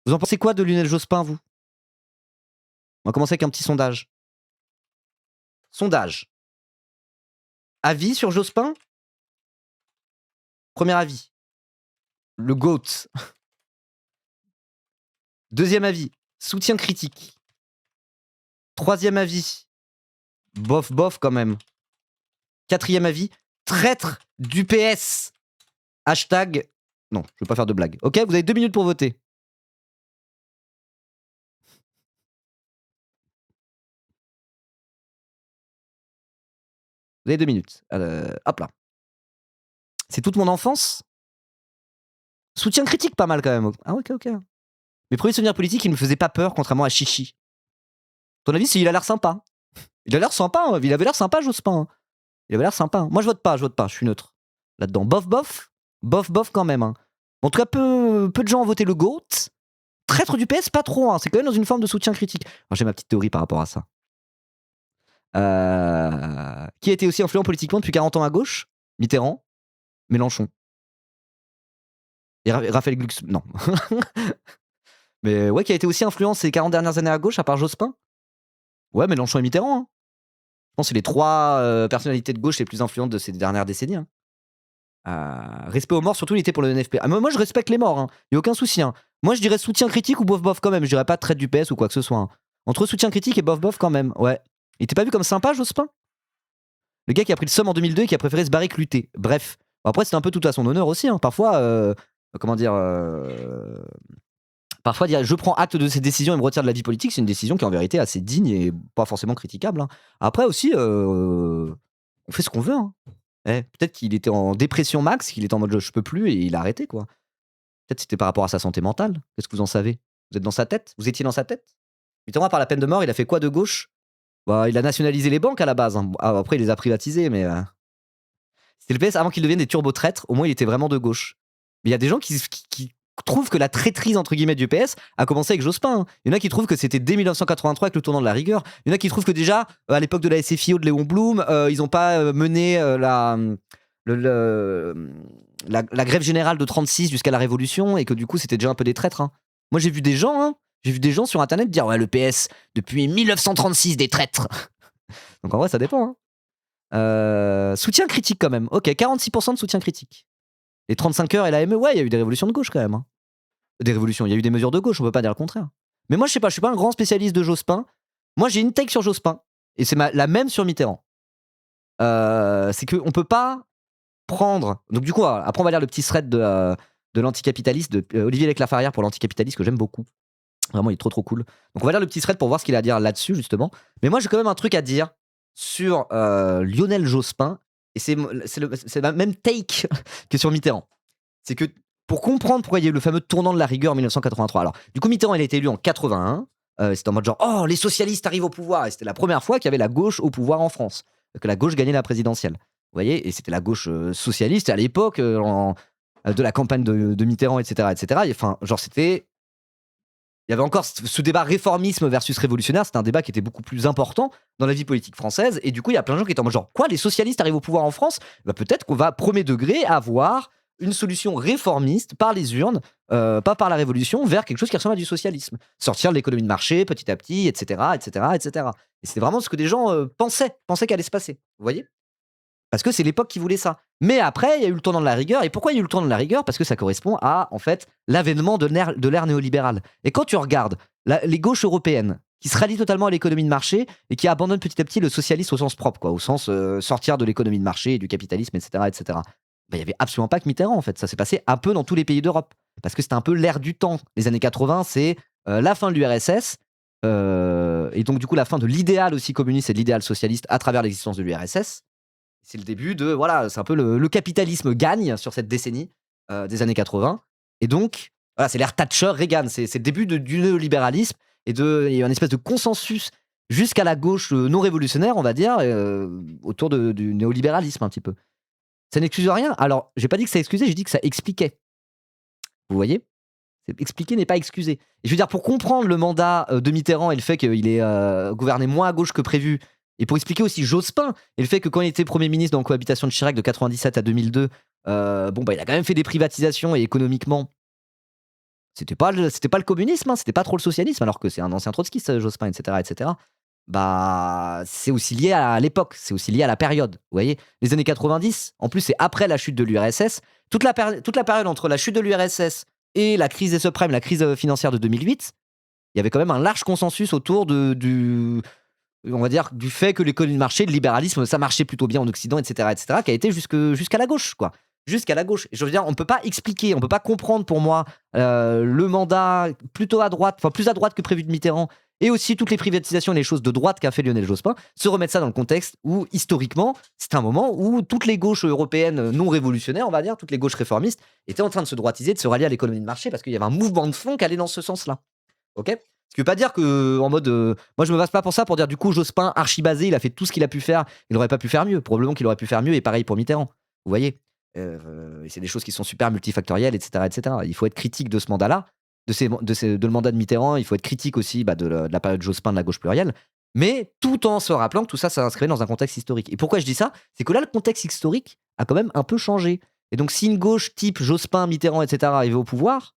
Vous en pensez quoi de Lionel Jospin, vous? On va commencer avec un petit sondage. Sondage. Avis sur Jospin? Premier avis, le GOAT. Deuxième avis, soutien critique. Troisième avis, bof bof quand même. Quatrième avis, traître du PS. Hashtag. Non, je vais pas faire de blague. Ok, vous avez 2 minutes pour voter. Vous avez 2 minutes. Hop là. C'est toute mon enfance. Soutien critique, pas mal quand même. Ah, ok. Mes premiers souvenirs politiques, ils me faisaient pas peur, contrairement à Chichi. Ton avis, il a l'air sympa. Il a l'air sympa, hein. Il avait l'air sympa, Jospin. Il avait l'air sympa. Hein. Moi, je vote pas, je suis neutre. Là-dedans. Bof quand même. Hein. En tout cas, peu de gens ont voté le GOAT. Traître du PS, pas trop. Hein. C'est quand même dans une forme de soutien critique. Alors, j'ai ma petite théorie par rapport à ça. Qui a été aussi influent politiquement depuis 40 ans à gauche? Mitterrand, Mélenchon. Et Raphaël Glucksmann. Non. Mais ouais, qui a été aussi influent ces 40 dernières années à gauche, à part Jospin? Ouais, Mélenchon et Mitterrand. Hein. Je pense que c'est les 3 personnalités de gauche les plus influentes de ces dernières décennies. Hein. Respect aux morts, surtout il était pour le NFP. Moi, je respecte les morts, il n'y a aucun souci. Hein. Moi, je dirais soutien critique ou bof quand même. Je dirais pas traite du PS ou quoi que ce soit. Hein. Entre soutien critique et bof quand même, ouais. Il était pas vu comme sympa, Jospin? Le gars qui a pris le somme en 2002 et qui a préféré se barrer que lutter. Bref. Après, c'est un peu tout à son honneur aussi. Hein. Parfois, comment dire. Parfois, dire je prends acte de ces décisions et me retire de la vie politique, c'est une décision qui est en vérité assez digne et pas forcément critiquable. Hein. Après aussi, on fait ce qu'on veut. Hein. Peut-être qu'il était en dépression max, qu'il était en mode je peux plus et il a arrêté quoi. Peut-être c'était par rapport à sa santé mentale. Qu'est-ce que vous en savez? Vous êtes dans sa tête? Vous étiez dans sa tête? Mitterrand, par la peine de mort, il a fait quoi de gauche? Bah, il a nationalisé les banques à la base. Hein. Après, il les a privatisées, mais c'était le PS avant qu'il devienne des turbo-traîtres. Au moins, il était vraiment de gauche. Mais il y a des gens qui trouvent que la traîtrise entre guillemets du PS a commencé avec Jospin. Hein. Il y en a qui trouvent que c'était dès 1983 avec le tournant de la rigueur. Il y en a qui trouvent que déjà, à l'époque de la SFIO de Léon Blum, ils n'ont pas mené la grève générale de 36 jusqu'à la Révolution et que du coup, c'était déjà un peu des traîtres. Hein. Moi, j'ai vu des gens sur Internet dire ouais, le PS, depuis 1936, des traîtres. Donc en vrai, ça dépend. Hein. Soutien critique quand même. Ok, 46% de soutien critique. Les 35 heures et la ME, ouais, il y a eu des révolutions de gauche quand même. Hein. Des révolutions, il y a eu des mesures de gauche, on peut pas dire le contraire. Mais moi, je sais pas, je suis pas un grand spécialiste de Jospin. Moi, j'ai une take sur Jospin, et c'est la même sur Mitterrand. C'est qu'on peut pas prendre. Donc, du coup, après, on va lire le petit thread de l'anticapitaliste, de Olivier Leclafarrière pour l'anticapitaliste, que j'aime beaucoup. Vraiment, il est trop cool. Donc, on va lire le petit thread pour voir ce qu'il a à dire là-dessus, justement. Mais moi, j'ai quand même un truc à dire sur Lionel Jospin, et c'est la même take que sur Mitterrand. C'est que pour comprendre pourquoi il y a eu le fameux tournant de la rigueur en 1983. Alors, du coup, Mitterrand, il a été élu en 81. C'était en mode genre, oh, les socialistes arrivent au pouvoir. Et c'était la première fois qu'il y avait la gauche au pouvoir en France, que la gauche gagnait la présidentielle. Vous voyez? Et c'était la gauche socialiste à l'époque, de la campagne de Mitterrand, etc. Et, enfin, genre, c'était. Il y avait encore ce débat réformisme versus révolutionnaire. C'était un débat qui était beaucoup plus important dans la vie politique française. Et du coup, il y a plein de gens qui étaient en mode genre, quoi, les socialistes arrivent au pouvoir en France? Bah, peut-être qu'on va, premier degré, avoir une solution réformiste par les urnes, pas par la révolution, vers quelque chose qui ressemble à du socialisme. Sortir de l'économie de marché petit à petit, etc. Et c'était vraiment ce que des gens pensaient qu'allait se passer. Vous voyez? Parce que c'est l'époque qui voulait ça. Mais après, il y a eu le tournant de la rigueur. Et pourquoi il y a eu le tournant de la rigueur? Parce que ça correspond à, en fait, l'avènement de l'ère néolibérale. Et quand tu regardes les gauches européennes, qui se rallient totalement à l'économie de marché et qui abandonnent petit à petit le socialisme au sens propre, quoi, au sens sortir de l'économie de marché et du capitalisme, etc. Il n'y avait absolument pas que Mitterrand, en fait. Ça s'est passé un peu dans tous les pays d'Europe. Parce que c'était un peu l'ère du temps. Les années 80, c'est la fin de l'URSS. Et donc, du coup, la fin de l'idéal aussi communiste et de l'idéal socialiste à travers l'existence de l'URSS. C'est le début de, voilà, c'est un peu le capitalisme gagne sur cette décennie des années 80. Et donc, voilà, c'est l'ère Thatcher-Reagan. C'est le début du néolibéralisme et il y a une espèce de consensus jusqu'à la gauche non révolutionnaire, on va dire, autour du néolibéralisme un petit peu. Ça n'excuse rien. Alors, j'ai pas dit que ça excusait, j'ai dit que ça expliquait. Vous voyez? Expliquer n'est pas excuser. Et je veux dire, pour comprendre le mandat de Mitterrand et le fait qu'il ait gouverné moins à gauche que prévu, et pour expliquer aussi Jospin et le fait que quand il était Premier ministre dans la cohabitation de Chirac de 97 à 2002, il a quand même fait des privatisations et économiquement, C'était pas le communisme, hein, c'était pas trop le socialisme, alors que c'est un ancien trotskiste, Jospin, etc., etc. Bah, c'est aussi lié à l'époque, c'est aussi lié à la période. Vous voyez, les années 90, en plus, c'est après la chute de l'URSS. Toute la période entre la chute de l'URSS et la crise des subprimes, la crise financière de 2008, il y avait quand même un large consensus autour on va dire, du fait que l'économie de marché, le libéralisme, ça marchait plutôt bien en Occident, etc., qui a été jusqu'à la gauche, quoi. Jusqu'à la gauche. Et je veux dire, on peut pas expliquer, on peut pas comprendre pour moi le mandat plutôt à droite, enfin plus à droite que prévu de Mitterrand, et aussi toutes les privatisations et les choses de droite qu'a fait Lionel Jospin, se remettre ça dans le contexte où, historiquement, c'est un moment où toutes les gauches européennes non révolutionnaires, on va dire, toutes les gauches réformistes, étaient en train de se droitiser, de se rallier à l'économie de marché, parce qu'il y avait un mouvement de fond qui allait dans ce sens-là. Ok. Ce qui veut pas dire que, en mode, moi je me base pas pour ça, pour dire du coup Jospin archi-basé, il a fait tout ce qu'il a pu faire, il aurait pas pu faire mieux. Probablement qu'il aurait pu faire mieux, et pareil pour Mitterrand. Vous voyez. Et c'est des choses qui sont super multifactorielles, etc., etc. Il faut être critique de ce mandat-là, de le mandat de Mitterrand. Il faut être critique aussi de la période Jospin de la gauche plurielle, mais tout en se rappelant que tout ça s'inscrivait dans un contexte historique. Et pourquoi je dis ça? C'est que là, le contexte historique a quand même un peu changé. Et donc, si une gauche type Jospin, Mitterrand, etc., arrivait au pouvoir,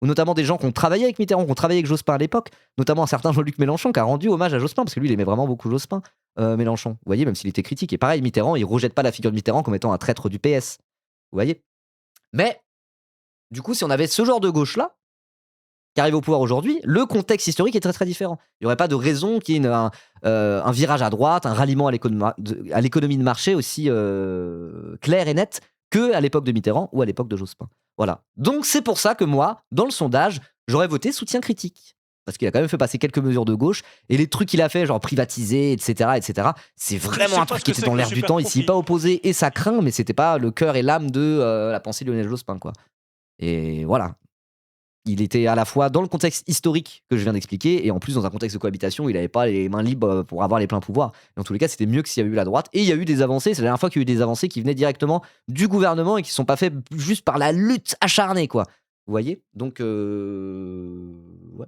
ou notamment des gens qui ont travaillé avec Mitterrand, qui ont travaillé avec Jospin à l'époque, notamment un certain Jean-Luc Mélenchon qui a rendu hommage à Jospin, parce que lui, il aimait vraiment beaucoup Jospin, Mélenchon. Vous voyez, même s'il était critique. Et pareil, Mitterrand, il rejette pas la figure de Mitterrand comme étant un traître du PS. Vous voyez. Mais, du coup, si on avait ce genre de gauche-là, qui arrive au pouvoir aujourd'hui, le contexte historique est très très différent. Il n'y aurait pas de raison qu'il y ait un virage à droite, un ralliement à l'économie de marché aussi clair et net qu'à l'époque de Mitterrand ou à l'époque de Jospin. Voilà. Donc c'est pour ça que moi, dans le sondage, j'aurais voté soutien critique. Parce qu'il a quand même fait passer quelques mesures de gauche, et les trucs qu'il a fait, genre privatiser, etc., c'est vraiment un truc qui était dans l'air du temps. Il s'y est pas opposé, et ça craint, mais c'était pas le cœur et l'âme de la pensée de Lionel Jospin, quoi. Et voilà. Il était à la fois dans le contexte historique que je viens d'expliquer, et en plus dans un contexte de cohabitation, il n'avait pas les mains libres pour avoir les pleins pouvoirs. Dans tous les cas, c'était mieux que s'il y avait eu la droite. Et il y a eu des avancées. C'est la dernière fois qu'il y a eu des avancées qui venaient directement du gouvernement et qui ne sont pas faites juste par la lutte acharnée, quoi. Vous voyez. Donc, ouais.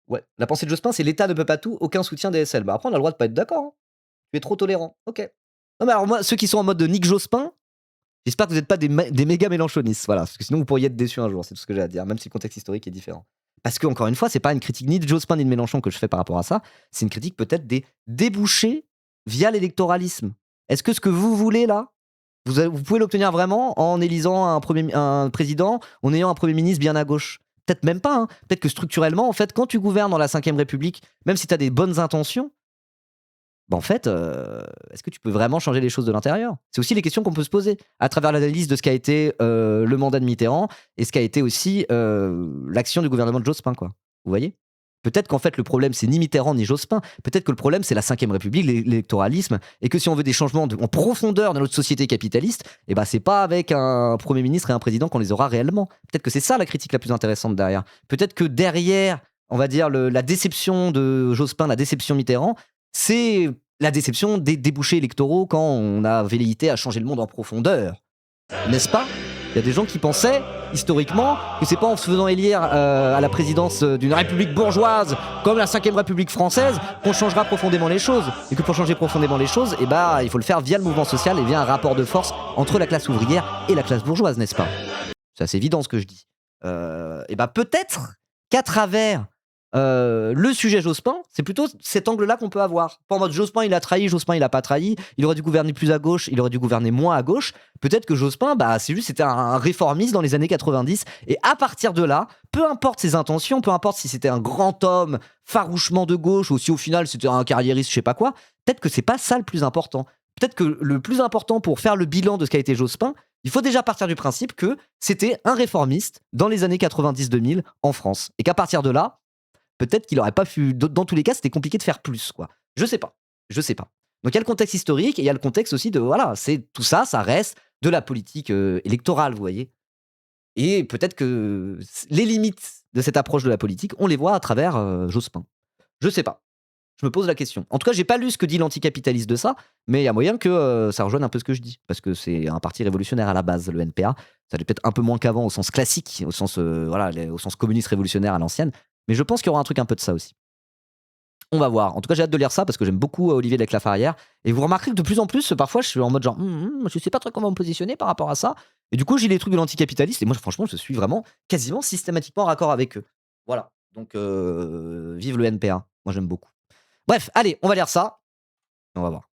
Ouais. La pensée de Jospin, c'est l'État ne peut pas tout, aucun soutien DSL. Bah après, on a le droit de pas être d'accord, hein. Tu es trop tolérant. Ok. Non, mais alors moi, ceux qui sont en mode de Nick Jospin, j'espère que vous n'êtes pas des méga mélanchonistes, voilà, parce que sinon vous pourriez être déçus un jour, c'est tout ce que j'ai à dire, même si le contexte historique est différent. Parce que, encore une fois, c'est pas une critique ni de Jospin ni de Mélenchon que je fais par rapport à ça, c'est une critique peut-être des débouchés via l'électoralisme. Est-ce que ce que vous voulez là, vous pouvez l'obtenir vraiment en élisant un président, en ayant un Premier ministre bien à gauche? Peut-être même pas, hein. Peut-être que structurellement, en fait, quand tu gouvernes dans la Ve République, même si tu as des bonnes intentions, bah en fait, est-ce que tu peux vraiment changer les choses de l'intérieur? C'est aussi les questions qu'on peut se poser à travers l'analyse de ce qu'a été le mandat de Mitterrand et ce qu'a été aussi l'action du gouvernement de Jospin, quoi. Vous voyez? Peut-être qu'en fait, le problème, c'est ni Mitterrand ni Jospin. Peut-être que le problème, c'est la Ve République, l'électoralisme, et que si on veut des changements en profondeur dans notre société capitaliste, eh ben, c'est pas avec un Premier ministre et un président qu'on les aura réellement. Peut-être que c'est ça la critique la plus intéressante derrière. Peut-être que derrière, on va dire, la déception de Jospin, la déception Mitterrand, c'est la déception des débouchés électoraux quand on a velléité à changer le monde en profondeur. N'est-ce pas? Il y a des gens qui pensaient, historiquement, que c'est pas en se faisant élire à la présidence d'une république bourgeoise comme la Ve République française qu'on changera profondément les choses. Et que pour changer profondément les choses, eh ben, il faut le faire via le mouvement social et via un rapport de force entre la classe ouvrière et la classe bourgeoise, n'est-ce pas? C'est assez évident ce que je dis. Et ben peut-être qu'à travers le sujet Jospin, c'est plutôt cet angle-là qu'on peut avoir. Pas en mode Jospin il a trahi, Jospin il a pas trahi, il aurait dû gouverner plus à gauche, il aurait dû gouverner moins à gauche. Peut-être que Jospin, bah, c'était un réformiste dans les années 90, et à partir de là, peu importe ses intentions, peu importe si c'était un grand homme farouchement de gauche ou si au final c'était un carriériste, je sais pas quoi, peut-être que c'est pas ça le plus important. Peut-être que le plus important pour faire le bilan de ce qu'a été Jospin, il faut déjà partir du principe que c'était un réformiste dans les années 90-2000 en France. Et qu'à partir de là, peut-être qu'il aurait pas pu. Dans tous les cas, c'était compliqué de faire plus, quoi. Je sais pas. Je sais pas. Donc il y a le contexte historique et il y a le contexte aussi de. Voilà, c'est tout ça, ça reste de la politique électorale, vous voyez. Et peut-être que les limites de cette approche de la politique, on les voit à travers Jospin. Je sais pas. Je me pose la question. En tout cas, j'ai pas lu ce que dit l'anticapitaliste de ça, mais il y a moyen que ça rejoigne un peu ce que je dis. Parce que c'est un parti révolutionnaire à la base, le NPA. Ça l'est peut-être un peu moins qu'avant au sens classique, au sens, au sens communiste révolutionnaire à l'ancienne. Mais je pense qu'il y aura un truc un peu de ça aussi. On va voir. En tout cas, j'ai hâte de lire ça parce que j'aime beaucoup Olivier de Laclafarière. Et vous remarquerez que de plus en plus, parfois, je suis en mode genre, je sais pas trop comment me positionner par rapport à ça. Et du coup, j'ai les trucs de l'anticapitaliste. Et moi, franchement, je suis vraiment quasiment systématiquement en raccord avec eux. Voilà. Donc, vive le NPA. Moi, j'aime beaucoup. Bref, allez, on va lire ça. On va voir.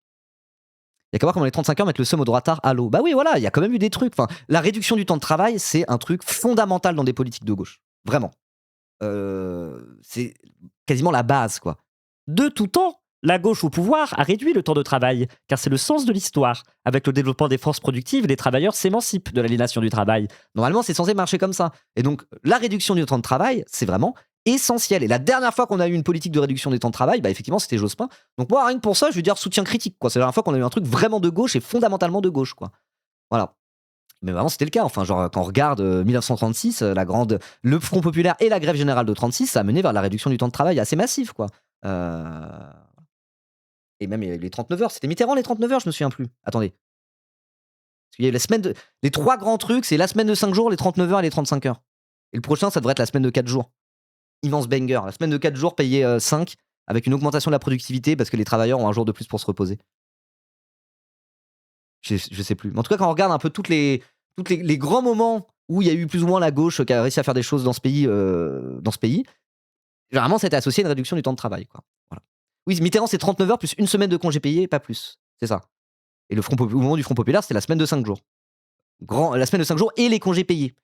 Il y a qu'à voir comment les 35 heures mettent le seum au droitard à l'eau. Bah oui, voilà, il y a quand même eu des trucs. Enfin, la réduction du temps de travail, c'est un truc fondamental dans des politiques de gauche. Vraiment. C'est quasiment la base, quoi. De tout temps, la gauche au pouvoir a réduit le temps de travail, car c'est le sens de l'histoire. Avec le développement des forces productives, les travailleurs s'émancipent de l'aliénation du travail. Normalement, c'est censé marcher comme ça. Et donc, la réduction du temps de travail, c'est vraiment essentiel. Et la dernière fois qu'on a eu une politique de réduction des temps de travail, bah effectivement, c'était Jospin. Donc moi, rien que pour ça, je veux dire soutien critique, quoi. C'est la dernière fois qu'on a eu un truc vraiment de gauche et fondamentalement de gauche, quoi. Voilà. Mais vraiment, c'était le cas. Enfin, genre, quand on regarde 1936, le Front populaire et la grève générale de 36, ça a mené vers la réduction du temps de travail assez massive, quoi. Euh, Et même les 39 heures. C'était Mitterrand, les 39 heures, je me souviens plus. Attendez. Parce qu'il y a eu la semaine de... Les trois grands trucs, c'est la semaine de 5 jours, les 39 heures et les 35 heures. Et le prochain, ça devrait être la semaine de 4 jours. Immense banger. La semaine de 4 jours payée 5 avec une augmentation de la productivité parce que les travailleurs ont un jour de plus pour se reposer. Je sais plus. Mais en tout cas, quand on regarde un peu les grands moments où il y a eu plus ou moins la gauche qui a réussi à faire des choses dans ce pays, généralement, c'était associé à une réduction du temps de travail, quoi. Voilà. Oui, Mitterrand, c'est 39 heures plus une semaine de congés payés, pas plus. C'est ça. Et au moment du Front populaire, c'était la semaine de 5 jours. La semaine de 5 jours et les congés payés.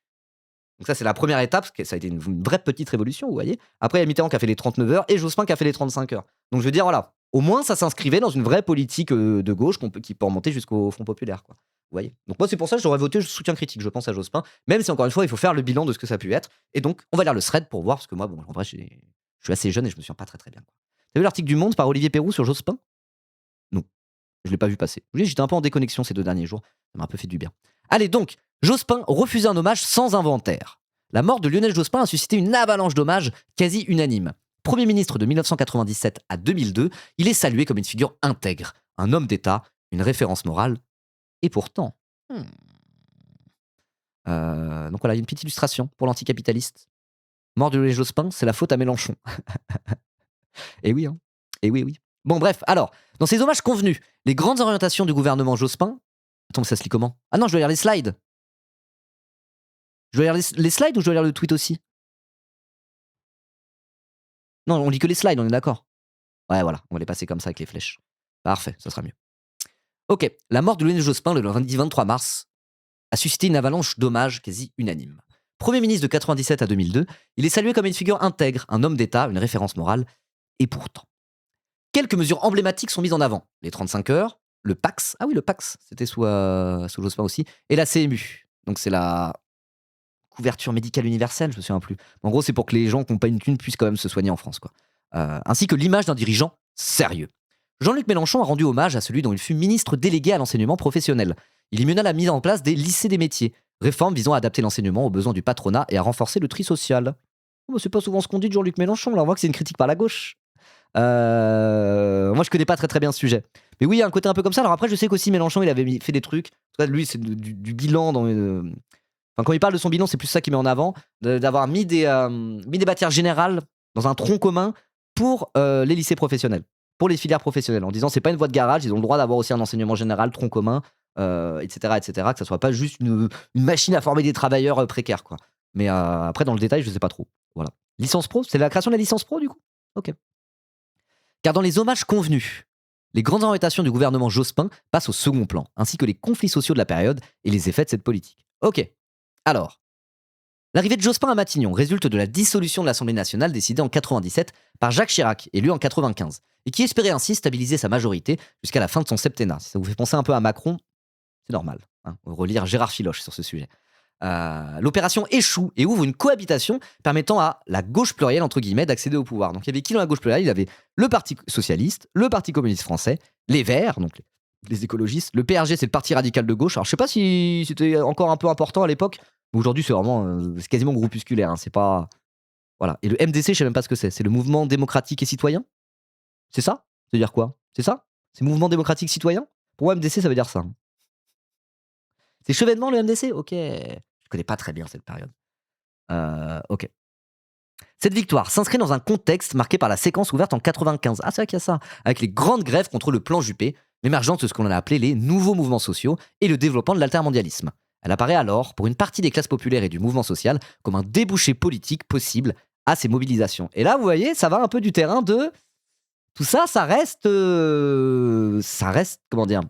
Donc ça, c'est la première étape, ça a été une vraie petite révolution, vous voyez. Après, il y a Mitterrand qui a fait les 39 heures et Jospin qui a fait les 35 heures. Donc je veux dire, voilà, au moins ça s'inscrivait dans une vraie politique de gauche qui peut remonter jusqu'au Front populaire, quoi. Vous voyez. Donc moi, c'est pour ça que j'aurais voté soutien critique, je pense, à Jospin, même si encore une fois, il faut faire le bilan de ce que ça a pu être. Et donc, on va lire le thread pour voir, parce que moi, bon, en vrai, je suis assez jeune et je me souviens pas très très bien. T'as vu l'article du Monde par Olivier Perroux sur Jospin? Non, je l'ai pas vu passer. Oui, j'étais un peu en déconnexion ces 2 derniers jours, ça m'a un peu fait du bien. Allez donc, Jospin refusait un hommage sans inventaire. La mort de Lionel Jospin a suscité une avalanche d'hommages quasi unanime. Premier ministre de 1997 à 2002, il est salué comme une figure intègre, un homme d'État, une référence morale. Et pourtant... donc voilà, il y a une petite illustration pour l'anticapitaliste. Mort de Lionel Jospin, c'est la faute à Mélenchon. Et oui, hein. Et oui, oui. Bon, bref, alors, dans ces hommages convenus, les grandes orientations du gouvernement Jospin. Attends, mais ça se lit comment? Ah non, je dois lire les slides. Je dois lire les slides ou je dois lire le tweet aussi? Non, on lit que les slides, on est d'accord. Ouais, voilà, on va les passer comme ça avec les flèches. Parfait, ça sera mieux. Ok, la mort de Lionel Jospin le lundi 23 mars a suscité une avalanche d'hommages quasi unanime. Premier ministre de 97 à 2002, il est salué comme une figure intègre, un homme d'État, une référence morale. Et pourtant, quelques mesures emblématiques sont mises en avant. Les 35 heures, le PAX, ah oui, le PAX, c'était sous Jospin aussi, et la CMU. Donc c'est la couverture médicale universelle, je me souviens plus. En gros, c'est pour que les gens qui n'ont pas une thune puissent quand même se soigner en France, quoi. Ainsi que l'image d'un dirigeant sérieux. Jean-Luc Mélenchon a rendu hommage à celui dont il fut ministre délégué à l'enseignement professionnel. Il y mena la mise en place des lycées des métiers, réforme visant à adapter l'enseignement aux besoins du patronat et à renforcer le tri social. Oh, c'est pas souvent ce qu'on dit de Jean-Luc Mélenchon, là on voit que c'est une critique par la gauche. Moi, je connais pas très très bien ce sujet. Mais oui, il y a un côté un peu comme ça. Alors après, je sais qu'aussi Mélenchon, il avait fait des trucs. En tout cas, lui, c'est du bilan. Enfin, quand il parle de son bilan, c'est plus ça qu'il met en avant. D'avoir mis des matières générales dans un tronc commun pour les lycées professionnels, pour les filières professionnelles, en disant c'est pas une voie de garage, ils ont le droit d'avoir aussi un enseignement général, tronc commun, etc., etc., que ça soit pas juste une machine à former des travailleurs précaires, quoi. Mais après, dans le détail, je sais pas trop. Voilà. Licence pro, c'est la création de la licence pro, du coup? Ok. Car dans les hommages convenus, les grandes orientations du gouvernement Jospin passent au second plan, ainsi que les conflits sociaux de la période et les effets de cette politique. Ok, alors, l'arrivée de Jospin à Matignon résulte de la dissolution de l'Assemblée nationale décidée en 97 par Jacques Chirac, élu en 95, et qui espérait ainsi stabiliser sa majorité jusqu'à la fin de son septennat. Si ça vous fait penser un peu à Macron, c'est normal, hein, relire Gérard Filoche sur ce sujet. L'opération échoue et ouvre une cohabitation permettant à la gauche plurielle, entre guillemets, d'accéder au pouvoir. Donc il y avait qui dans la gauche plurielle? Il y avait le Parti socialiste, le Parti communiste français, les Verts, donc les écologistes, le PRG, c'est le Parti radical de gauche. Alors je sais pas si c'était encore un peu important à l'époque, mais aujourd'hui c'est vraiment, c'est quasiment groupusculaire, hein, c'est pas... Voilà. Et le MDC, je sais même pas ce que c'est le Mouvement démocratique et citoyen? C'est ça? Ça veut dire quoi? C'est ça? C'est Mouvement démocratique citoyen? Pour moi, MDC, ça veut dire ça, hein. C'est Chevènement le MDC? Ok. Je connais pas très bien cette période. Ok. Cette victoire s'inscrit dans un contexte marqué par la séquence ouverte en 95. Ah, c'est vrai qu'il y a ça. Avec les grandes grèves contre le plan Juppé, l'émergence de ce qu'on a appelé les nouveaux mouvements sociaux et le développement de l'altermondialisme. Elle apparaît alors, pour une partie des classes populaires et du mouvement social, comme un débouché politique possible à ces mobilisations. Et là, vous voyez, ça va un peu du terrain de... Tout ça, ça reste... comment dire,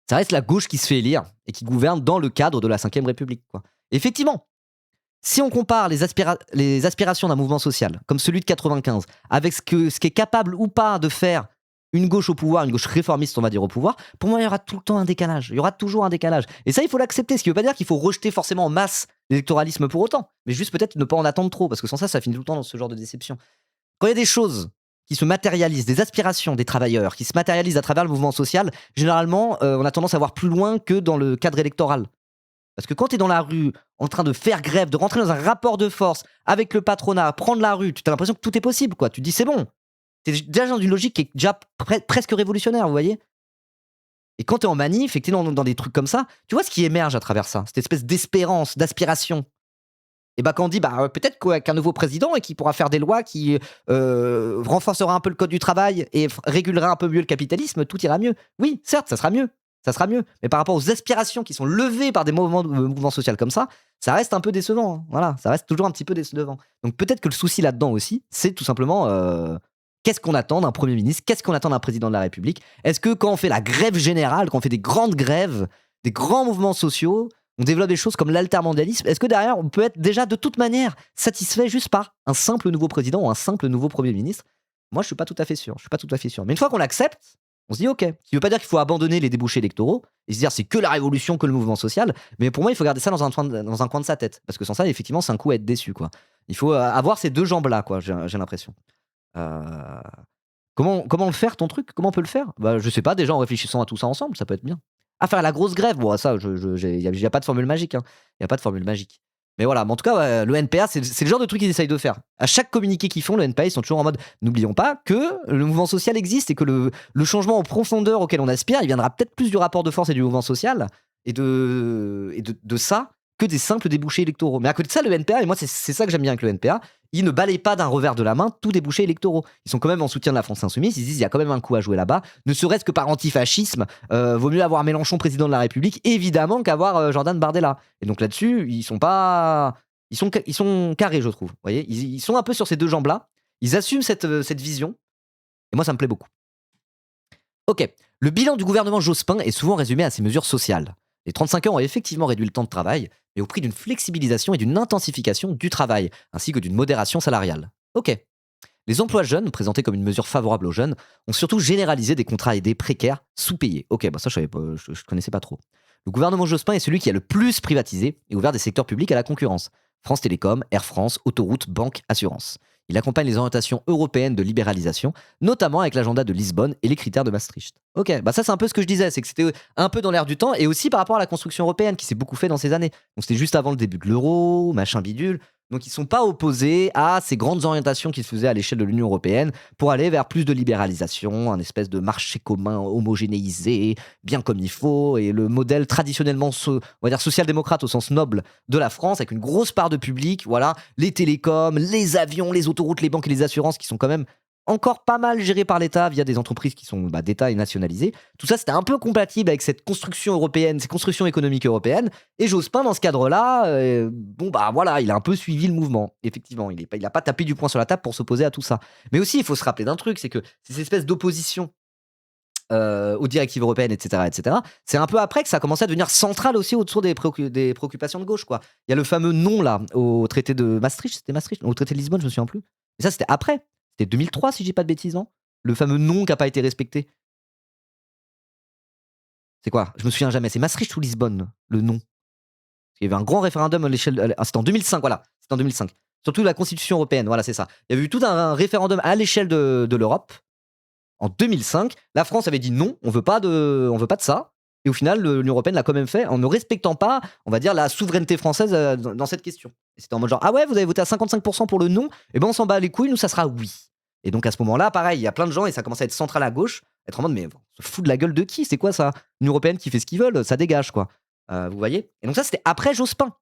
ça reste la gauche qui se fait élire et qui gouverne dans le cadre de la Ve République, quoi. Effectivement, si on compare les aspirations d'un mouvement social, comme celui de 95, avec ce qu'est capable ou pas de faire une gauche au pouvoir, une gauche réformiste, on va dire, au pouvoir, pour moi, il y aura tout le temps un décalage. Il y aura toujours un décalage. Et ça, il faut l'accepter. Ce qui ne veut pas dire qu'il faut rejeter forcément en masse l'électoralisme pour autant, mais juste peut-être ne pas en attendre trop, parce que sans ça, ça finit tout le temps dans ce genre de déception. Quand il y a des choses qui se matérialisent, des aspirations des travailleurs, qui se matérialisent à travers le mouvement social, généralement, on a tendance à voir plus loin que dans le cadre électoral. Parce que quand tu es dans la rue, en train de faire grève, de rentrer dans un rapport de force avec le patronat, prendre la rue, tu as l'impression que tout est possible, quoi. Tu te dis, c'est bon. Tu es déjà dans une logique qui est déjà presque révolutionnaire, vous voyez. Et quand tu es en manif et que tu es dans des trucs comme ça, tu vois ce qui émerge à travers ça, cette espèce d'espérance, d'aspiration. Et bah quand on dit, peut-être qu'un nouveau président et qui pourra faire des lois qui renforcera un peu le code du travail et régulera un peu mieux le capitalisme, tout ira mieux. Oui, certes, ça sera mieux. Ça sera mieux. Mais par rapport aux aspirations qui sont levées par des mouvements sociaux comme ça reste un peu décevant, hein. Voilà, ça reste toujours un petit peu décevant. Donc peut-être que le souci là-dedans aussi, c'est tout simplement qu'est-ce qu'on attend d'un Premier ministre, qu'est-ce qu'on attend d'un président de la République. Est-ce que quand on fait la grève générale, quand on fait des grandes grèves, des grands mouvements sociaux, on développe des choses comme l'altermondialisme, est-ce que derrière on peut être déjà de toute manière satisfait juste par un simple nouveau président ou un simple nouveau Premier ministre? Moi je suis pas tout à fait sûr. Mais une fois qu'on l'accepte, on se dit ok. Ce qui veut pas dire qu'il faut abandonner les débouchés électoraux et se dire c'est que la révolution, que le mouvement social. Mais pour moi, il faut garder ça dans un coin de sa tête. Parce que sans ça, effectivement, c'est un coup à être déçu, quoi. Il faut avoir ces deux jambes-là, quoi, j'ai l'impression. Euh, comment le faire, ton truc? Comment on peut le faire? Je sais pas, déjà en réfléchissant à tout ça ensemble, ça peut être bien. À faire la grosse grève, bon, ça, il n'y a pas de formule magique, hein. Il n'y a pas de formule magique. Mais voilà, mais en tout cas, ouais, le NPA, c'est le genre de truc qu'ils essayent de faire. À chaque communiqué qu'ils font, le NPA, ils sont toujours en mode n'oublions pas que le mouvement social existe et que le changement en profondeur auquel on aspire, il viendra peut-être plus du rapport de force et du mouvement social et de ça que des simples débouchés électoraux. Mais à côté de ça, le NPA, et moi, c'est ça que j'aime bien avec le NPA, ils ne balayent pas d'un revers de la main tous débouchés électoraux. Ils sont quand même en soutien de la France Insoumise, ils disent il y a quand même un coup à jouer là-bas, ne serait-ce que par antifascisme, vaut mieux avoir Mélenchon président de la République, évidemment, qu'avoir Jordan Bardella. Et donc là-dessus, ils sont carrés, je trouve. Vous voyez, ils sont un peu sur ces deux jambes-là, ils assument cette vision, et moi, ça me plaît beaucoup. Ok, le bilan du gouvernement Jospin est souvent résumé à ses mesures sociales. Les 35 heures ont effectivement réduit le temps de travail, mais au prix d'une flexibilisation et d'une intensification du travail, ainsi que d'une modération salariale. Ok. Les emplois jeunes, présentés comme une mesure favorable aux jeunes, ont surtout généralisé des contrats aidés précaires sous-payés. Ok, ça je connaissais pas trop. Le gouvernement Jospin est celui qui a le plus privatisé et ouvert des secteurs publics à la concurrence. France Télécom, Air France, Autoroutes, Banque, Assurance. Il accompagne les orientations européennes de libéralisation, notamment avec l'agenda de Lisbonne et les critères de Maastricht. Ok, ça c'est un peu ce que je disais, c'est que c'était un peu dans l'air du temps et aussi par rapport à la construction européenne qui s'est beaucoup fait dans ces années. Donc c'était juste avant le début de l'euro, machin bidule. Donc ils ne sont pas opposés à ces grandes orientations qui se faisaient à l'échelle de l'Union européenne pour aller vers plus de libéralisation, un espèce de marché commun homogénéisé, bien comme il faut, et le modèle traditionnellement, on va dire social-démocrate au sens noble de la France, avec une grosse part de public, voilà, les télécoms, les avions, les autoroutes, les banques et les assurances qui sont quand même encore pas mal gérées par l'État via des entreprises qui sont d'État et nationalisées. Tout ça, c'était un peu compatible avec cette construction européenne, ces constructions économiques européennes. Et Jospin, dans ce cadre-là, voilà, il a un peu suivi le mouvement. Effectivement, il n'a pas tapé du poing sur la table pour s'opposer à tout ça. Mais aussi, il faut se rappeler d'un truc, c'est que ces espèces d'opposition aux directives européennes, etc., c'est un peu après que ça a commencé à devenir central aussi autour des préoccupations de gauche, quoi. Il y a le fameux non, là, au traité de Maastricht, c'était Maastricht, au traité de Lisbonne, je me souviens plus. Et ça, c'était après. C'était 2003, si je dis pas de bêtises, non? Le fameux non qui n'a pas été respecté. C'est quoi? Je me souviens jamais. C'est Maastricht ou Lisbonne, le non? Il y avait un grand référendum à l'échelle. C'était en 2005, voilà. C'était en 2005. Surtout la Constitution européenne, voilà, c'est ça. Il y avait eu tout un référendum à l'échelle de l'Europe. En 2005, la France avait dit non, on veut pas de ça. Et au final, l'Union européenne l'a quand même fait en ne respectant pas, on va dire, la souveraineté française dans cette question. Et c'était en mode genre, ah ouais, vous avez voté à 55% pour le non, et ben on s'en bat les couilles, nous ça sera oui. Et donc à ce moment-là, pareil, il y a plein de gens, et ça commence à être central à gauche, être en mode, mais on se fout de la gueule de qui? C'est quoi ça? L'Union européenne qui fait ce qu'ils veulent, ça dégage, quoi. Vous voyez? Et donc ça, c'était après Jospin.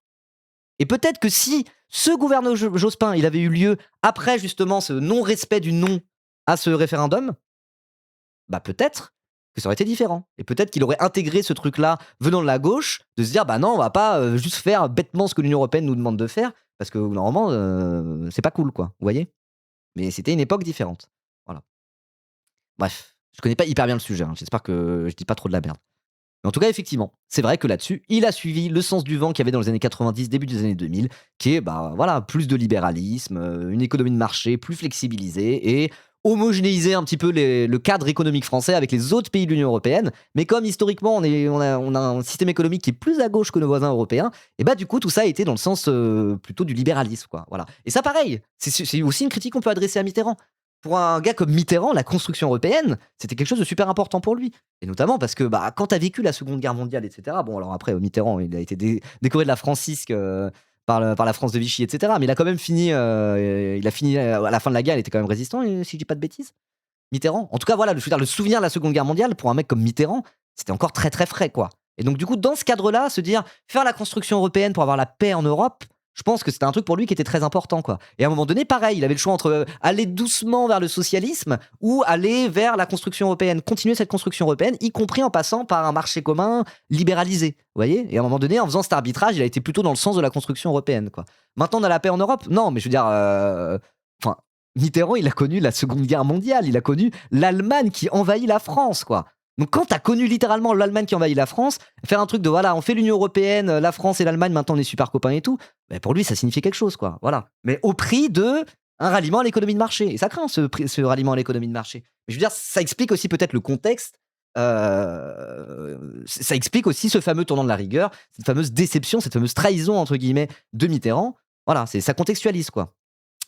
Et peut-être que si ce gouvernement Jospin, il avait eu lieu après justement ce non-respect du non à ce référendum, bah peut-être que ça aurait été différent. Et peut-être qu'il aurait intégré ce truc-là venant de la gauche, de se dire bah non, on va pas juste faire bêtement ce que l'Union européenne nous demande de faire, parce que normalement, c'est pas cool, quoi. Vous voyez? Mais c'était une époque différente. Voilà. Bref, je connais pas hyper bien le sujet, hein. J'espère que je dis pas trop de la merde. Mais en tout cas, effectivement, c'est vrai que là-dessus, il a suivi le sens du vent qu'il y avait dans les années 90, début des années 2000, qui est bah, voilà, plus de libéralisme, une économie de marché plus flexibilisée et homogénéiser un petit peu le cadre économique français avec les autres pays de l'Union européenne. Mais comme historiquement, on a un système économique qui est plus à gauche que nos voisins européens, et bah du coup, tout ça a été dans le sens plutôt du libéralisme. Quoi, voilà. Et ça, pareil, c'est aussi une critique qu'on peut adresser à Mitterrand. Pour un gars comme Mitterrand, la construction européenne, c'était quelque chose de super important pour lui. Et notamment parce que bah, quand tu as vécu la Seconde Guerre mondiale, etc. Bon, alors après, Mitterrand, il a été décoré de la Francisque par la France de Vichy, etc. Mais il a quand même fini, il a fini à la fin de la guerre, il était quand même résistant, si je dis pas de bêtises. Mitterrand. En tout cas, voilà, je veux dire, le souvenir de la Seconde Guerre mondiale, pour un mec comme Mitterrand, c'était encore très très frais, quoi. Et donc, du coup, dans ce cadre-là, se dire faire la construction européenne pour avoir la paix en Europe, je pense que c'était un truc pour lui qui était très important, quoi. Et à un moment donné, pareil, il avait le choix entre aller doucement vers le socialisme ou aller vers la construction européenne, continuer cette construction européenne, y compris en passant par un marché commun libéralisé. Vous voyez? Et à un moment donné, en faisant cet arbitrage, il a été plutôt dans le sens de la construction européenne, quoi. Maintenant, on a la paix en Europe? Non, mais je veux dire, enfin, Mitterrand, il a connu la Seconde Guerre mondiale, il a connu l'Allemagne qui envahit la France, quoi. Donc quand t'as connu littéralement l'Allemagne qui envahit la France, faire un truc de voilà, on fait l'Union européenne, la France et l'Allemagne, maintenant on est super copains et tout, bah, pour lui ça signifiait quelque chose, quoi. Voilà. Mais au prix de un ralliement à l'économie de marché. Et ça craint ce ralliement à l'économie de marché. Mais je veux dire, ça explique aussi peut-être le contexte. Ça explique aussi ce fameux tournant de la rigueur, cette fameuse déception, cette fameuse trahison entre guillemets de Mitterrand. Voilà, ça contextualise, quoi.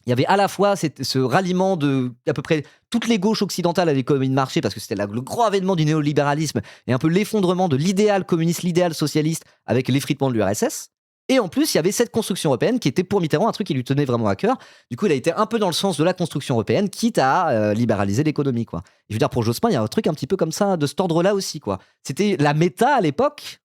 Il y avait à la fois ce ralliement de à peu près toutes les gauches occidentales à l'économie de marché, parce que c'était le grand avènement du néolibéralisme et un peu l'effondrement de l'idéal communiste, l'idéal socialiste avec l'effritement de l'URSS. Et en plus, il y avait cette construction européenne qui était pour Mitterrand un truc qui lui tenait vraiment à cœur. Du coup, il a été un peu dans le sens de la construction européenne, quitte à libéraliser l'économie, quoi. Et je veux dire, pour Jospin, il y a un truc un petit peu comme ça, de cet ordre-là aussi, quoi. C'était la méta à l'époque.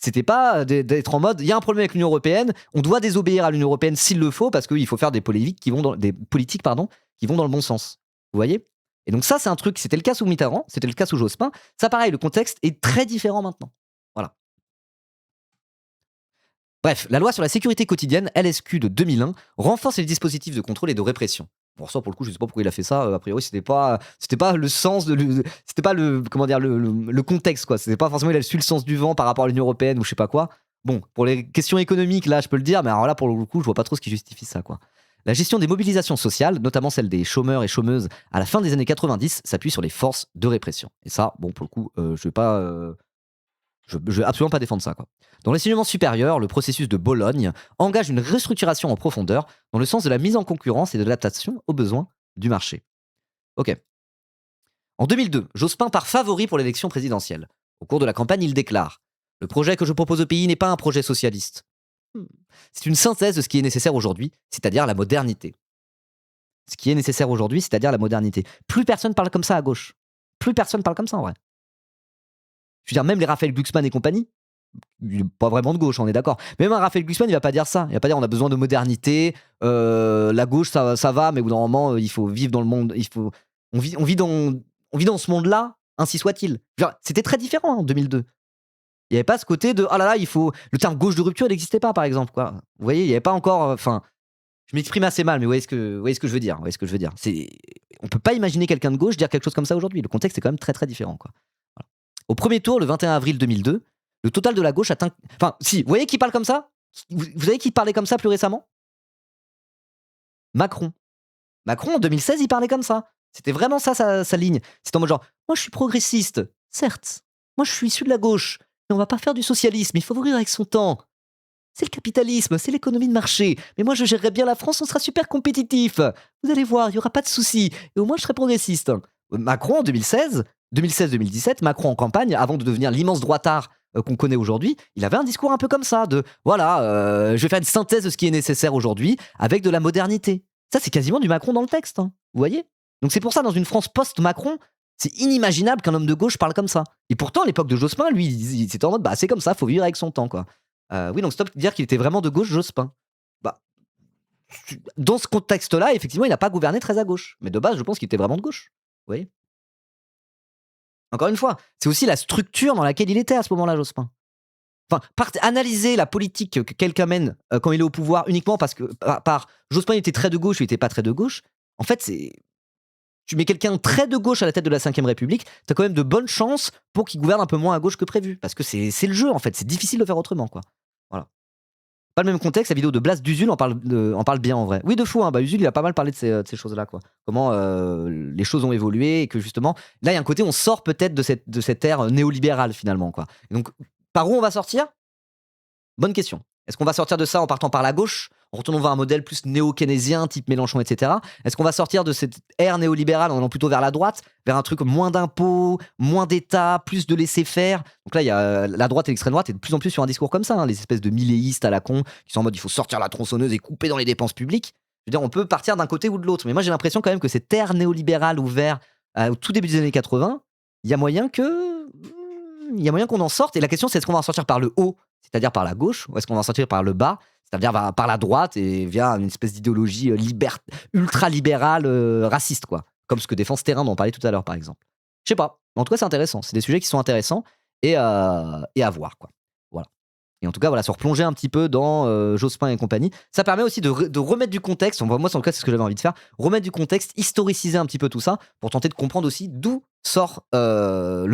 C'était pas d'être en mode, il y a un problème avec l'Union européenne, on doit désobéir à l'Union européenne s'il le faut, parce qu'il faut faire des politiques qui vont dans le bon sens. Vous voyez? Et donc ça, c'est un truc, c'était le cas sous Mitterrand, c'était le cas sous Jospin. Ça, pareil, le contexte est très différent maintenant. Voilà. Bref, la loi sur la sécurité quotidienne, LSQ de 2001, renforce les dispositifs de contrôle et de répression. Bon, ça, pour le coup, je sais pas pourquoi il a fait ça. A priori, c'était pas le sens c'était pas le, comment dire, le contexte, quoi. C'était pas forcément, il a su le sens du vent par rapport à l'Union européenne ou je sais pas quoi. Bon, pour les questions économiques, là, je peux le dire, mais alors là, pour le coup, je vois pas trop ce qui justifie ça, quoi. La gestion des mobilisations sociales, notamment celle des chômeurs et chômeuses à la fin des années 90, s'appuie sur les forces de répression. Et ça, bon, pour le coup, je vais pas, je vais absolument pas défendre ça, quoi. Dans l'enseignement supérieur, le processus de Bologne engage une restructuration en profondeur dans le sens de la mise en concurrence et de l'adaptation aux besoins du marché. Ok. En 2002, Jospin part favori pour l'élection présidentielle. Au cours de la campagne, il déclare: le projet que je propose au pays n'est pas un projet socialiste. C'est une synthèse de ce qui est nécessaire aujourd'hui, c'est-à-dire la modernité. Ce qui est nécessaire aujourd'hui, c'est-à-dire la modernité. Plus personne parle comme ça à gauche. Plus personne parle comme ça en vrai. Je veux dire, même les Raphaël Glucksmann et compagnie, pas vraiment de gauche, on est d'accord. Mais même un Raphaël Glucksmann, il va pas dire ça. Il va pas dire on a besoin de modernité, la gauche ça va, mais au bout d'un moment, il faut vivre dans le monde. On vit dans ce monde-là, ainsi soit-il. Genre, c'était très différent en 2002. Il n'y avait pas ce côté de ah là là, il faut. Le terme gauche de rupture n'existait pas, par exemple, quoi. Vous voyez, il n'y avait pas encore. Enfin, je m'exprime assez mal, mais vous voyez ce que je veux dire. Vous voyez ce que je veux dire. On peut pas imaginer quelqu'un de gauche dire quelque chose comme ça aujourd'hui. Le contexte est quand même très très différent, quoi. Voilà. Au premier tour, le 21 avril 2002, le total de la gauche atteint. Enfin, si, vous voyez qui parle comme ça? Vous savez qui parlait comme ça plus récemment? Macron. Macron, en 2016, il parlait comme ça. C'était vraiment ça sa ligne. C'était en mode genre, moi je suis progressiste, certes. Moi je suis issu de la gauche. Mais on va pas faire du socialisme, il faut vivre avec son temps. C'est le capitalisme, c'est l'économie de marché. Mais moi je gérerai bien la France, on sera super compétitif. Vous allez voir, il y aura pas de soucis. Et au moins je serai progressiste. Macron, en 2016-2017, Macron en campagne, avant de devenir l'immense droitard qu'on connaît aujourd'hui, il avait un discours un peu comme ça, de voilà, je vais faire une synthèse de ce qui est nécessaire aujourd'hui avec de la modernité. Ça, c'est quasiment du Macron dans le texte, hein. Vous voyez? Donc c'est pour ça, dans une France post-Macron, c'est inimaginable qu'un homme de gauche parle comme ça. Et pourtant, à l'époque de Jospin, lui, il était en mode, bah c'est comme ça, faut vivre avec son temps, quoi. Oui, donc stop de dire qu'il était vraiment de gauche, Jospin. dans ce contexte-là, effectivement, il n'a pas gouverné très à gauche. Mais de base, je pense qu'il était vraiment de gauche. Vous voyez ? Encore une fois, c'est aussi la structure dans laquelle il était à ce moment-là, Jospin. Enfin, analyser la politique que quelqu'un mène quand il est au pouvoir uniquement parce que Jospin était très de gauche ou il était pas très de gauche, en fait, tu mets quelqu'un très de gauche à la tête de la 5ème République, t'as quand même de bonnes chances pour qu'il gouverne un peu moins à gauche que prévu. Parce que c'est le jeu, en fait. C'est difficile de faire autrement, quoi. Voilà. Pas le même contexte, la vidéo de Blas d'Usul en parle bien, en vrai. Oui, de fou, hein. Usul, il a pas mal parlé de ces choses-là, quoi. Comment les choses ont évolué et que, justement, là, il y a un côté, on sort peut-être de cette ère néolibérale, finalement, quoi. Et donc, par où on va sortir ? Bonne question. Est-ce qu'on va sortir de ça en partant par la gauche, en retournant vers un modèle plus néo-keynésien, type Mélenchon, etc. Est-ce qu'on va sortir de cette ère néolibérale en allant plutôt vers la droite, vers un truc moins d'impôts, moins d'État, plus de laisser-faire ? Donc là, il y a la droite et l'extrême droite est de plus en plus sur un discours comme ça, hein, les espèces de milléistes à la con, qui sont en mode il faut sortir la tronçonneuse et couper dans les dépenses publiques. Je veux dire, on peut partir d'un côté ou de l'autre. Mais moi, j'ai l'impression quand même que cette ère néolibérale ouverte au tout début des années 80, il y a moyen qu'on en sorte. Et la question, c'est est-ce qu'on va en sortir par le haut, c'est-à-dire par la gauche, ou est-ce qu'on va en sortir par le bas, c'est-à-dire par la droite et via une espèce d'idéologie ultra-libérale, raciste, quoi. Comme ce que défend ce terrain dont on parlait tout à l'heure, par exemple. Je sais pas. En tout cas, c'est intéressant. C'est des sujets qui sont intéressants et à voir, quoi. Voilà. Et en tout cas, voilà, se replonger un petit peu dans Jospin et compagnie. Ça permet aussi de remettre du contexte. Moi, en tout cas, c'est ce que j'avais envie de faire. Remettre du contexte, historiciser un petit peu tout ça pour tenter de comprendre aussi d'où sort le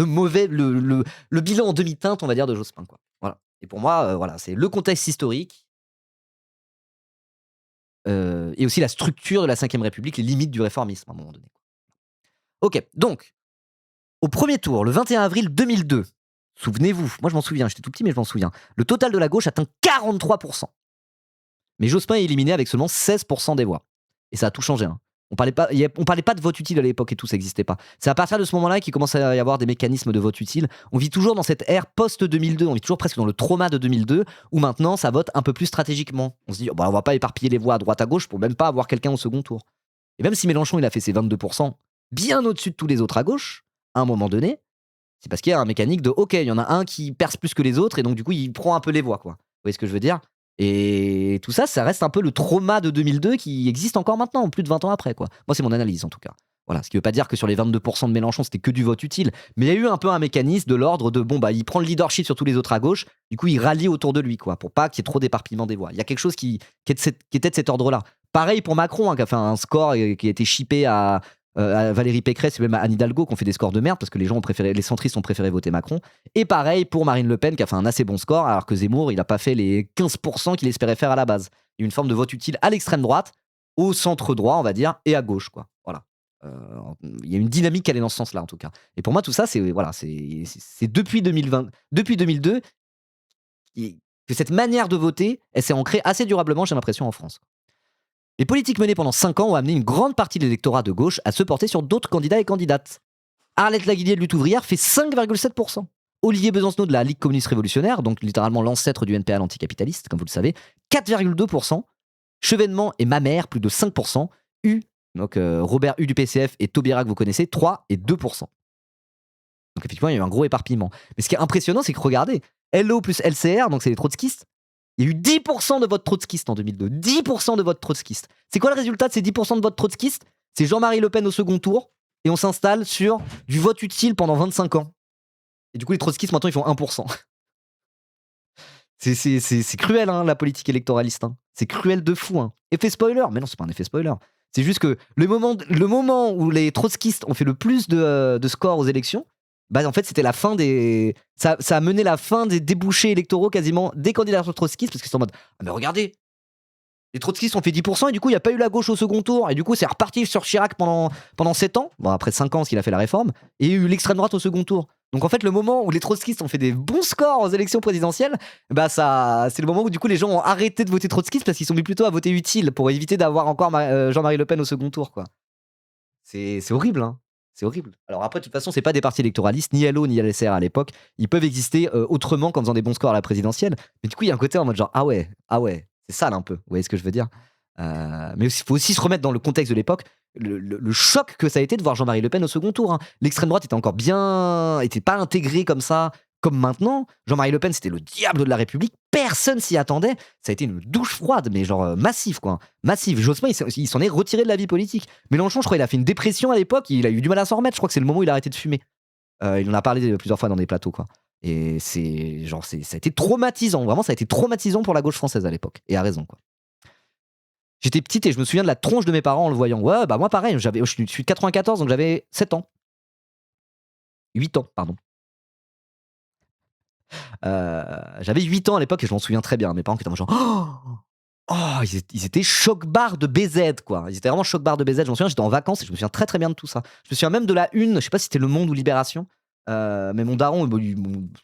bilan en demi-teinte, on va dire, de Jospin, quoi. Voilà. Et pour moi, voilà, c'est le contexte historique et aussi la structure de la 5ème République, les limites du réformisme à un moment donné. Ok, donc, au premier tour, le 21 avril 2002, souvenez-vous, moi je m'en souviens, j'étais tout petit mais je m'en souviens, le total de la gauche atteint 43%. Mais Jospin est éliminé avec seulement 16% des voix. Et ça a tout changé, hein. On parlait pas de vote utile à l'époque et tout, ça n'existait pas. C'est à partir de ce moment-là qu'il commence à y avoir des mécanismes de vote utile. On vit toujours dans cette ère post-2002, on vit toujours presque dans le trauma de 2002, où maintenant ça vote un peu plus stratégiquement. On se dit, on va pas éparpiller les voix à droite à gauche pour même pas avoir quelqu'un au second tour. Et même si Mélenchon il a fait ses 22%, bien au-dessus de tous les autres à gauche, à un moment donné, c'est parce qu'il y a un mécanique de, ok, il y en a un qui perce plus que les autres, et donc du coup il prend un peu les voix, quoi. Vous voyez ce que je veux dire ? Et tout ça, ça reste un peu le trauma de 2002 qui existe encore maintenant, plus de 20 ans après, quoi. Moi, c'est mon analyse, en tout cas. Voilà, ce qui veut pas dire que sur les 22% de Mélenchon, c'était que du vote utile. Mais il y a eu un peu un mécanisme de l'ordre de, il prend le leadership sur tous les autres à gauche, du coup, il rallie autour de lui, quoi, pour pas qu'il y ait trop d'éparpillement des voix. Il y a quelque chose qui était de cet ordre-là. Pareil pour Macron, hein, qui a fait un score et qui a été chippé à Valérie Pécresse et même à Anne Hidalgo qui ont fait des scores de merde parce que les centristes ont préféré voter Macron. Et pareil pour Marine Le Pen qui a fait un assez bon score alors que Zemmour, il n'a pas fait les 15% qu'il espérait faire à la base. Il y a une forme de vote utile à l'extrême droite, au centre droit, on va dire, et à gauche, quoi. Voilà. Il y a une dynamique qui allait dans ce sens-là, en tout cas. Et pour moi, tout ça, c'est depuis 2020, depuis 2002, que cette manière de voter, elle s'est ancrée assez durablement, j'ai l'impression, en France. Les politiques menées pendant 5 ans ont amené une grande partie de l'électorat de gauche à se porter sur d'autres candidats et candidates. Arlette Laguillier de Lutte ouvrière fait 5,7%. Olivier Besancenot de la Ligue communiste révolutionnaire, donc littéralement l'ancêtre du NPA l'anticapitaliste, comme vous le savez, 4,2%. Chevènement et Mamère, plus de 5%. Donc Robert U du PCF et Taubira que vous connaissez, 3 et 2%. Donc effectivement, il y a eu un gros éparpillement. Mais ce qui est impressionnant, c'est que regardez, LO plus LCR, donc c'est les trotskistes, il y a eu 10% de vote trotskiste en 2002. 10% de vote trotskiste. C'est quoi le résultat de ces 10% de vote trotskiste ? C'est Jean-Marie Le Pen au second tour et on s'installe sur du vote utile pendant 25 ans. Et du coup, les trotskistes, maintenant, ils font 1%. C'est cruel, hein, la politique électoraliste. Hein. C'est cruel de fou. Hein. Effet spoiler. Mais non, c'est pas un effet spoiler. C'est juste que le moment où les trotskistes ont fait le plus de scores aux élections, en fait, c'était la fin des. Ça a mené la fin des débouchés électoraux quasiment des candidats trotskistes parce qu'ils sont en mode ah, mais regardez, les trotskistes ont fait 10% et du coup, il n'y a pas eu la gauche au second tour. Et du coup, c'est reparti sur Chirac pendant 7 ans. Bon, après 5 ans, parce qu'il a fait la réforme. Et il y a eu l'extrême droite au second tour. Donc en fait, le moment où les trotskistes ont fait des bons scores aux élections présidentielles, c'est le moment où du coup les gens ont arrêté de voter trotskiste parce qu'ils sont mis plutôt à voter utile pour éviter d'avoir encore Jean-Marie Le Pen au second tour, quoi. C'est horrible, hein. C'est horrible. Alors après, de toute façon, c'est pas des partis électoralistes, ni LO ni LCR à l'époque. Ils peuvent exister autrement qu'en faisant des bons scores à la présidentielle. Mais du coup, il y a un côté en mode genre ah ouais, c'est sale un peu. Vous voyez ce que je veux dire ? Mais il faut aussi se remettre dans le contexte de l'époque. Le choc que ça a été de voir Jean-Marie Le Pen au second tour. Hein. L'extrême droite était pas intégrée comme ça. comme maintenant. Jean-Marie Le Pen, c'était le diable de la République. Personne s'y attendait. Ça a été une douche froide, mais genre massive, quoi. Massive. Jospin, il s'en est retiré de la vie politique. Mélenchon, je crois, il a fait une dépression à l'époque. Il a eu du mal à s'en remettre. Je crois que c'est le moment où il a arrêté de fumer. Il en a parlé plusieurs fois dans des plateaux, quoi. Et ça a été traumatisant. Vraiment, ça a été traumatisant pour la gauche française à l'époque. Et à raison, quoi. J'étais petite et je me souviens de la tronche de mes parents en le voyant. Ouais, bah moi pareil, je suis de 94, donc j'avais 7 ans. 8 ans, pardon. J'avais 8 ans à l'époque et je m'en souviens très bien. Mes parents qui étaient en genre ils étaient choc-barre de BZ, quoi. Ils étaient vraiment choc-barre de BZ. Je m'en souviens, j'étais en vacances et je me souviens très très bien de tout ça. Je me souviens même de la une, je sais pas si c'était Le Monde ou Libération. Mais mon daron,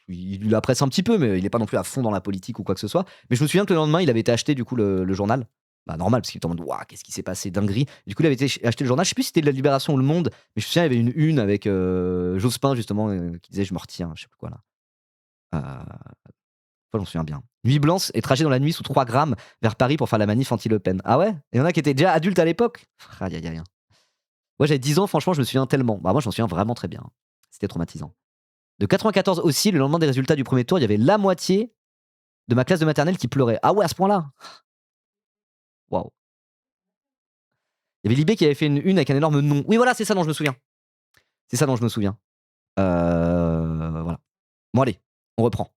il la presse un petit peu, mais il est pas non plus à fond dans la politique ou quoi que ce soit. Mais je me souviens que le lendemain, il avait été acheté du coup le journal. Bah normal, parce qu'il était en mode waouh, qu'est-ce qui s'est passé, dinguerie. Du coup, il avait été acheté le journal. Je sais plus si c'était de la Libération ou Le Monde, mais je me souviens, il y avait une avec Jospin justement qui disait je me retire, je sais plus quoi là. J'en me souviens bien. Nuit blanche et trajet dans la nuit sous 3 grammes vers Paris pour faire la manif anti-Le Pen. Ah ouais? Il y en a qui étaient déjà adultes à l'époque? Aïe aïe aïe. Moi j'avais 10 ans, franchement, je me souviens tellement. Bah moi je m'en souviens vraiment très bien. C'était traumatisant. De 94 aussi, le lendemain des résultats du premier tour, il y avait la moitié de ma classe de maternelle qui pleurait. Ah ouais, à ce point-là? Waouh. Il y avait Libé qui avait fait une avec un énorme nom. Oui, voilà, c'est ça dont je me souviens. C'est ça dont je me souviens. Voilà. Bon allez, on reprend.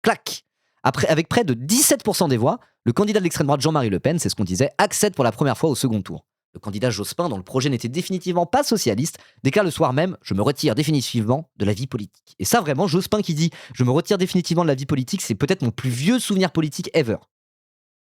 Clac. Après, avec près de 17% des voix, le candidat de l'extrême droite Jean-Marie Le Pen, c'est ce qu'on disait, accède pour la première fois au second tour. Le candidat Jospin, dont le projet n'était définitivement pas socialiste, déclare le soir même « Je me retire définitivement de la vie politique ». Et ça vraiment, Jospin qui dit « Je me retire définitivement de la vie politique », c'est peut-être mon plus vieux souvenir politique ever,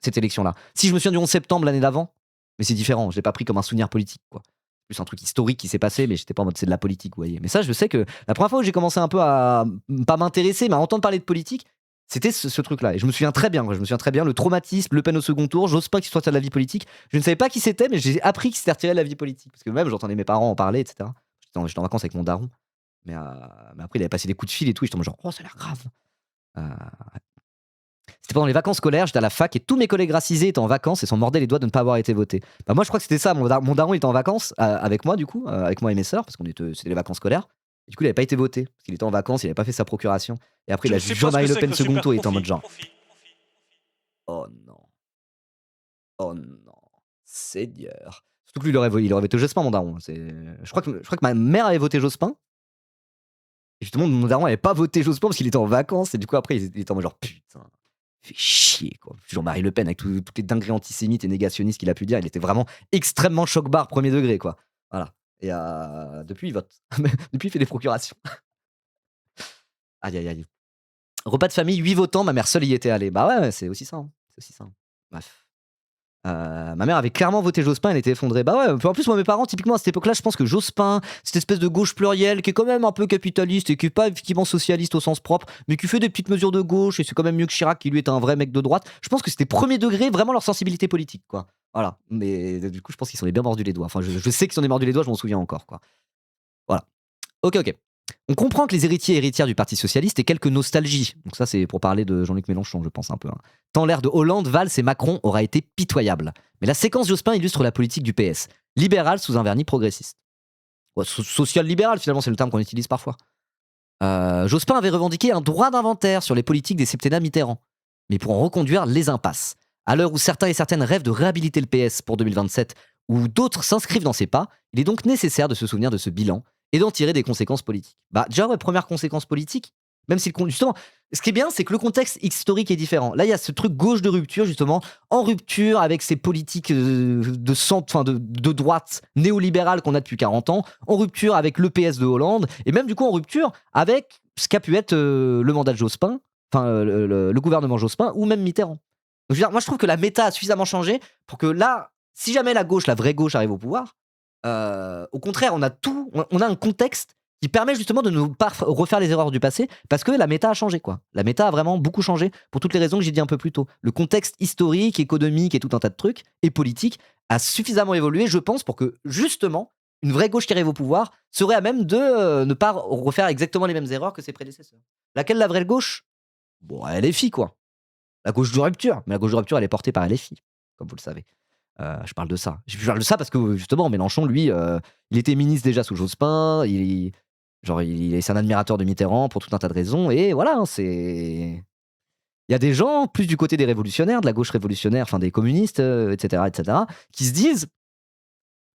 cette élection-là. Si je me souviens du 11 septembre l'année d'avant, mais c'est différent, je l'ai pas pris comme un souvenir politique, quoi. Plus un truc historique qui s'est passé, mais j'étais pas en mode c'est de la politique, vous voyez. Mais ça, je sais que la première fois où j'ai commencé un peu à pas m'intéresser, mais à entendre parler de politique, c'était ce truc-là. Et je me souviens très bien, le traumatisme, Le Pen au second tour, Jospin qui se retire de la vie politique. Je ne savais pas qui c'était, mais j'ai appris qu'il s'était retiré de la vie politique. Parce que même, j'entendais mes parents en parler, etc. J'étais en vacances avec mon daron. Mais après, il avait passé des coups de fil et tout. Et j'étais en mode genre, oh, ça a l'air grave. C'était pendant les vacances scolaires, j'étais à la fac et tous mes collègues racisés étaient en vacances et s'en mordaient les doigts de ne pas avoir été votés. Bah moi, je crois que c'était ça. Mon daron était en vacances avec moi, du coup, avec moi et mes sœurs, parce c'était les vacances scolaires. Et du coup, il n'avait pas été voté, parce qu'il était en vacances, il n'avait pas fait sa procuration. Et après, il a vu Jean-Marie Le Pen second tour, il était en mode genre. Oh non. Oh non. Seigneur. Surtout que lui, il aurait voté Jospin, mon daron. Je crois que ma mère avait voté Jospin. Et justement, mon daron n'avait pas voté Jospin parce qu'il était en vacances. Et du coup, après, il était en mode genre putain. Fait chier, quoi. Jean-Marie Le Pen, avec toutes les dingueries antisémites et négationnistes qu'il a pu dire, il était vraiment extrêmement choc-barre, premier degré, quoi. Voilà. Et depuis, il vote. Depuis, il fait des procurations. Aïe, aïe, aïe. Repas de famille, 8 votants, ma mère seule y était allée. Bah ouais, c'est aussi ça. C'est aussi ça. Bref. Ma mère avait clairement voté Jospin, elle était effondrée. Bah ouais, en plus, moi, mes parents, typiquement à cette époque-là, je pense que Jospin, cette espèce de gauche plurielle qui est quand même un peu capitaliste et qui est pas effectivement socialiste au sens propre, mais qui fait des petites mesures de gauche, et c'est quand même mieux que Chirac qui lui est un vrai mec de droite. Je pense que c'était premier degré, vraiment leur sensibilité politique, quoi. Voilà. Mais du coup, je pense qu'ils s'en est bien mordu les doigts. Enfin, je sais qu'ils s'en est mordu les doigts, je m'en souviens encore, quoi. Voilà. Ok. On comprend que les héritiers et héritières du Parti Socialiste aient quelques nostalgies. Donc ça, c'est pour parler de Jean-Luc Mélenchon, je pense un peu. Tant l'ère de Hollande, Valls et Macron aura été pitoyable. Mais la séquence Jospin illustre la politique du PS. Libéral sous un vernis progressiste. Ouais, social-libéral, finalement, c'est le terme qu'on utilise parfois. Jospin avait revendiqué un droit d'inventaire sur les politiques des septennats Mitterrand. Mais pour en reconduire les impasses. À l'heure où certains et certaines rêvent de réhabiliter le PS pour 2027, ou d'autres s'inscrivent dans ses pas, il est donc nécessaire de se souvenir de ce bilan et d'en tirer des conséquences politiques. Bah déjà, ouais, première conséquence politique, même si justement, ce qui est bien, c'est que le contexte historique est différent. Là, il y a ce truc gauche de rupture, justement, en rupture avec ces politiques de centre, enfin de droite néolibérale qu'on a depuis 40 ans, en rupture avec le PS de Hollande, et même du coup en rupture avec ce qu'a pu être le mandat de Jospin, enfin le gouvernement Jospin, ou même Mitterrand. Donc, je veux dire, moi, je trouve que la méta a suffisamment changé pour que là, si jamais la gauche, la vraie gauche, arrive au pouvoir, au contraire, on a un contexte qui permet justement de ne pas refaire les erreurs du passé, parce que la méta a changé, quoi. La méta a vraiment beaucoup changé pour toutes les raisons que j'ai dit un peu plus tôt. Le contexte historique, économique et tout un tas de trucs, et politique, a suffisamment évolué, je pense, pour que justement, une vraie gauche qui arrive au pouvoir serait à même de ne pas refaire exactement les mêmes erreurs que ses prédécesseurs. Laquelle la vraie gauche? Bon, LFI, quoi. La gauche de rupture. Mais la gauche de rupture, elle est portée par LFI, comme vous le savez. Je parle de ça. Je parle de ça parce que justement, Mélenchon, lui, il était ministre déjà sous Jospin. Genre, c'est un admirateur de Mitterrand pour tout un tas de raisons. Et voilà, hein, c'est. Il y a des gens, plus du côté des révolutionnaires, de la gauche révolutionnaire, enfin des communistes, etc., qui se disent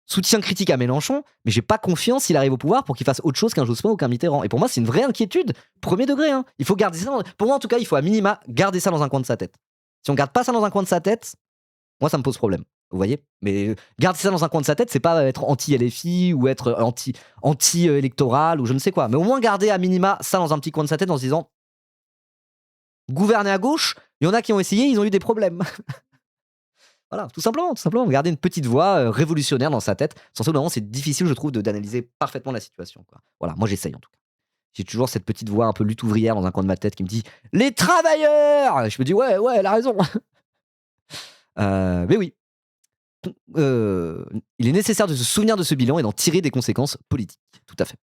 soutien critique à Mélenchon, mais j'ai pas confiance s'il arrive au pouvoir pour qu'il fasse autre chose qu'un Jospin ou qu'un Mitterrand. Et pour moi, c'est une vraie inquiétude, premier degré. Hein. Il faut garder ça. Pour moi, en tout cas, il faut à minima garder ça dans un coin de sa tête. Si on garde pas ça dans un coin de sa tête, moi, ça me pose problème. Vous voyez? Mais garder ça dans un coin de sa tête, c'est pas être anti-LFI ou être anti-électoral ou je ne sais quoi. Mais au moins garder à minima ça dans un petit coin de sa tête en se disant gouverner à gauche, il y en a qui ont essayé, ils ont eu des problèmes. Voilà, tout simplement, garder une petite voix révolutionnaire dans sa tête. Sans ça, vraiment, c'est difficile, je trouve, d'analyser parfaitement la situation. Quoi. Voilà, moi j'essaye en tout cas. J'ai toujours cette petite voix un peu lutte ouvrière dans un coin de ma tête qui me dit les travailleurs. Je me dis ouais, elle a raison. Mais oui, il est nécessaire de se souvenir de ce bilan et d'en tirer des conséquences politiques. Tout à fait.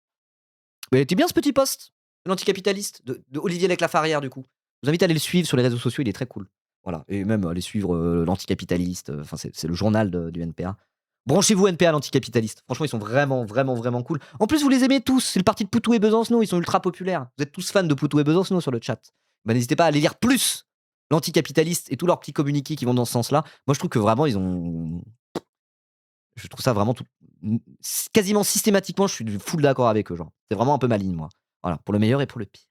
Mais était bien ce petit post de l'anticapitaliste de Olivier Lec-Lafarrière du coup. Je vous invite à aller le suivre sur les réseaux sociaux, il est très cool. Voilà, et même aller suivre l'anticapitaliste, enfin c'est le journal du NPA. Branchez-vous NPA l'anticapitaliste. Franchement, ils sont vraiment cool. En plus, vous les aimez tous. C'est le parti de Poutou et Besancenot. Ils sont ultra populaires. Vous êtes tous fans de Poutou et Besancenot sur le chat. Bah, n'hésitez pas à aller lire plus l'anticapitaliste et tous leurs petits communiqués qui vont dans ce sens-là. Moi, je trouve que vraiment, je trouve ça vraiment quasiment systématiquement, je suis full d'accord avec eux. Genre. C'est vraiment un peu ma ligne, moi. Voilà, pour le meilleur et pour le pire.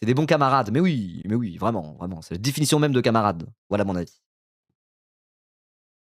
C'est des bons camarades. Mais oui, vraiment. C'est la définition même de camarade. Voilà mon avis.